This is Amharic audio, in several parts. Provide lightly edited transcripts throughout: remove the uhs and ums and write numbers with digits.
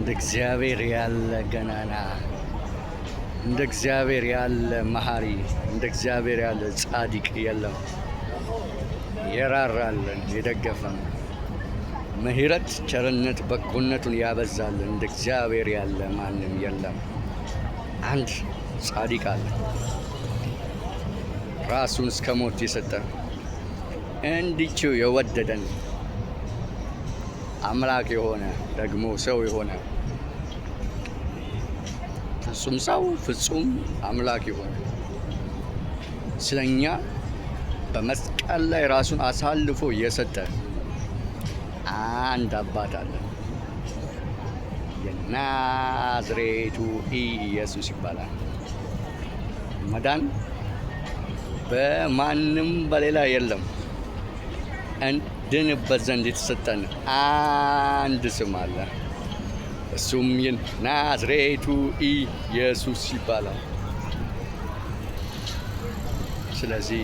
እንደ እግዚአብሔር ያለ ገናና፣ እንደ እግዚአብሔር ያለ መሐሪ፣ እንደ እግዚአብሔር ያለ ጻድቅ የለም። የራራልን የደገፈን ምሕረት ቸርነት በጎነቱን ያበዛልን እንደ እግዚአብሔር ያለ ማንም የለም። አንድ ጻድቅ አለ፣ ራሱን እስከ ሞት የሰጠ እንዲችው የወደደን አምላክ የሆነ ደግሞ ሰው የሆነ ፍጹም ሰው ፍጹም አምላክ የሆነ ስለኛ በመስቀል ላይ ራሱን አሳልፎ የሰጠ አንድ አባት አለ። የናዝሬቱ ኢየሱስ ይባላል። መዳን በማንም በሌላ የለም። እንድንበት ዘንድ የተሰጠን አንድ ስም አለ። እሱም የናዝሬቱ ኢየሱስ ይባላል። ስለዚህ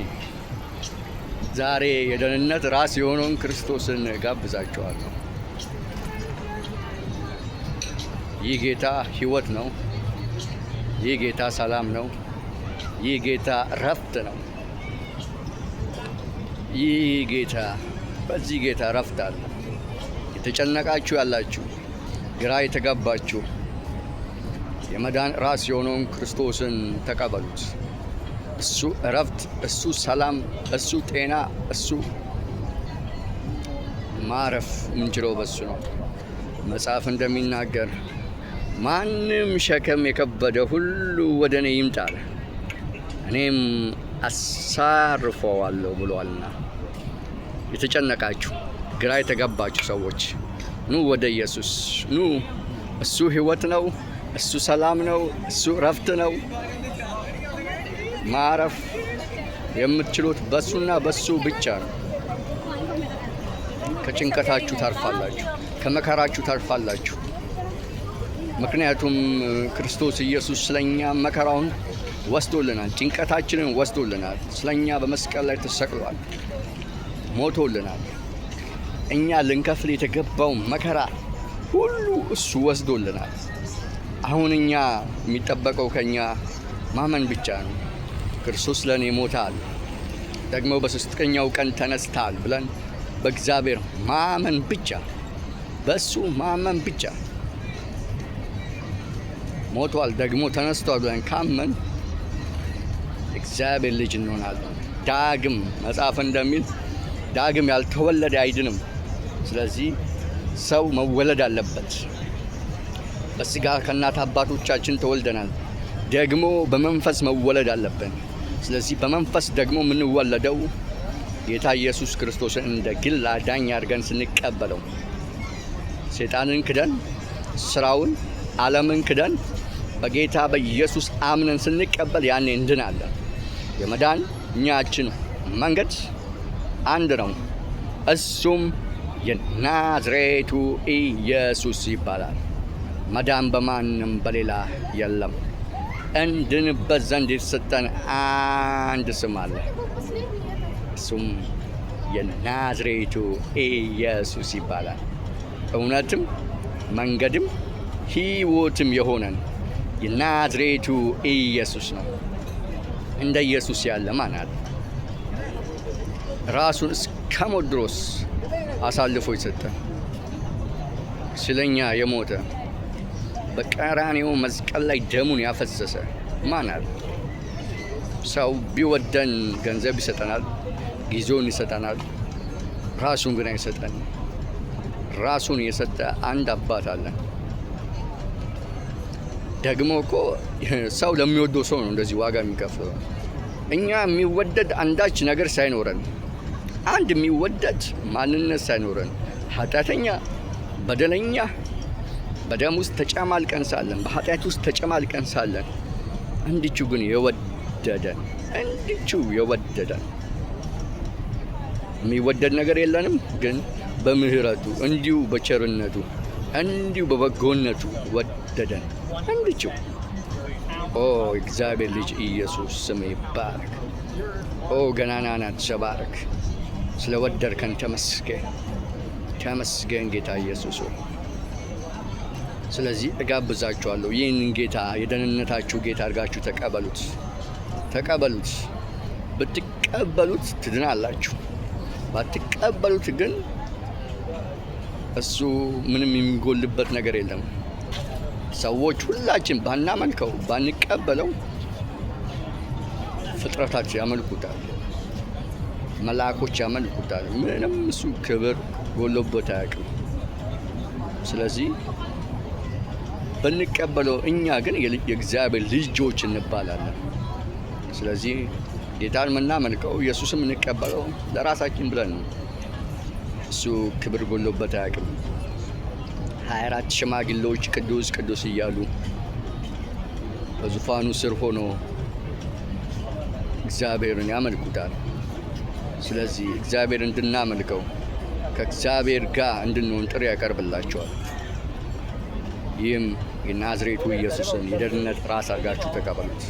ዛሬ የደህንነት ራስ የሆነውን ክርስቶስን ጋብዛቸዋለሁ። ይህ ጌታ ሕይወት ነው። ይህ ጌታ ሰላም ነው። ይህ ጌታ ረፍት ነው። ይህ ጌታ በዚህ ጌታ ረፍት አለ። የተጨነቃችሁ ያላችሁ፣ ግራ የተጋባችሁ የመዳን ራስ የሆነውን ክርስቶስን ተቀበሉት። እሱ እረፍት፣ እሱ ሰላም፣ እሱ ጤና፣ እሱ ማረፍ የምንችለው በሱ ነው። መጽሐፍ እንደሚናገር ማንም ሸክም የከበደ ሁሉ ወደ እኔ ይምጣል እኔም አሳርፈዋለሁ ብሏልና። የተጨነቃችሁ ግራ የተጋባችሁ ሰዎች ኑ ወደ ኢየሱስ ኑ። እሱ ሕይወት ነው። እሱ ሰላም ነው። እሱ እረፍት ነው። ማረፍ የምትችሉት በሱና በሱ ብቻ ነው። ከጭንቀታችሁ ታርፋላችሁ፣ ከመከራችሁ ታርፋላችሁ። ምክንያቱም ክርስቶስ ኢየሱስ ስለኛ መከራውን ወስዶልናል፣ ጭንቀታችንን ወስዶልናል። ስለኛ በመስቀል ላይ ተሰቅሏል፣ ሞቶልናል። እኛ ልንከፍል የተገባው መከራ ሁሉ እሱ ወስዶልናል። አሁን እኛ የሚጠበቀው ከኛ ማመን ብቻ ነው። ክርስቶስ ለእኔ ሞታል፣ ደግሞ በሦስተኛው ቀን ተነስታል ብለን በእግዚአብሔር ማመን ብቻ፣ በእሱ ማመን ብቻ። ሞቷል ደግሞ ተነስቷል ብለን ካመን እግዚአብሔር ልጅ እንሆናለን። ዳግም መጽሐፍ እንደሚል ዳግም ያልተወለደ አይድንም። ስለዚህ ሰው መወለድ አለበት። በስጋ ከእናት አባቶቻችን ተወልደናል፣ ደግሞ በመንፈስ መወለድ አለብን። ስለዚህ በመንፈስ ደግሞ የምንወለደው ጌታ ኢየሱስ ክርስቶስን እንደ ግል አዳኝ አድርገን ስንቀበለው፣ ሰይጣንን ክደን ስራውን ዓለምን ክደን በጌታ በኢየሱስ አምነን ስንቀበል ያኔ እንድናለን። የመዳኛችን መንገድ አንድ ነው። እሱም የናዝሬቱ ኢየሱስ ይባላል። መዳን በማንም በሌላ የለም። እንድንበት ዘንድ የተሰጠን አንድ ስም አለ። እሱም የናዝሬቱ ኢየሱስ ይባላል። እውነትም መንገድም ሕይወትም የሆነን የናዝሬቱ ኢየሱስ ነው። እንደ ኢየሱስ ያለ ማን አለ? ራሱን እስከ ሞት ድረስ አሳልፎ የሰጠ ስለኛ የሞተ በቀራንዮ መስቀል ላይ ደሙን ያፈሰሰ ማን አለ? ሰው ቢወደን ገንዘብ ይሰጠናል፣ ጊዜውን ይሰጠናል፣ ራሱን ግን አይሰጠን። ራሱን የሰጠ አንድ አባት አለ። ደግሞ እኮ ሰው ለሚወደው ሰው ነው እንደዚህ ዋጋ የሚከፍለው። እኛ የሚወደድ አንዳች ነገር ሳይኖረን፣ አንድ የሚወደድ ማንነት ሳይኖረን፣ ኃጢአተኛ በደለኛ በደም ውስጥ ተጨማልቀን ሳለን፣ በኃጢአት ውስጥ ተጨማልቀን ሳለን እንዲቹ ግን የወደደን፣ እንዲቹ የወደደን። የሚወደድ ነገር የለንም፣ ግን በምህረቱ እንዲሁ በቸርነቱ እንዲሁ በበጎነቱ ወደደን እንዲቹ። ኦ እግዚአብሔር ልጅ ኢየሱስ ስም ይባረክ። ኦ ገናና ናት ተባረክ። ስለ ወደድከን ተመስገን፣ ተመስገን ጌታ ኢየሱስ። ስለዚህ እጋብዛችኋለሁ ይህንን ጌታ የደህንነታችሁ ጌታ አድርጋችሁ ተቀበሉት። ብትቀበሉት ትድናላችሁ፣ ባትቀበሉት ግን እሱ ምንም የሚጎልበት ነገር የለም። ሰዎች ሁላችን ባናመልከው ባንቀበለው ፍጥረታት ያመልኩታል፣ መልአኮች ያመልኩታል። ምንም እሱ ክብር ጎሎበት አያውቅም። ስለዚህ ብንቀበለው እኛ ግን የእግዚአብሔር ልጆች እንባላለን። ስለዚህ ጌታን የምናመልከው ኢየሱስም እንቀበለው ለራሳችን ብለን ነው። እሱ ክብር ጎሎበት አያውቅም። 24 ሽማግሌዎች ቅዱስ ቅዱስ እያሉ በዙፋኑ ስር ሆኖ እግዚአብሔርን ያመልኩታል። ስለዚህ እግዚአብሔር እንድናመልከው ከእግዚአብሔር ጋር እንድንሆን ጥሪ ያቀርብላቸዋል። ይህም የናዝሬቱ ኢየሱስን የደህንነት ራስ አድርጋችሁ ተቀበሉት።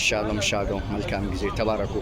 ሻሎም ሻሎም። መልካም ጊዜ። ተባረኩ።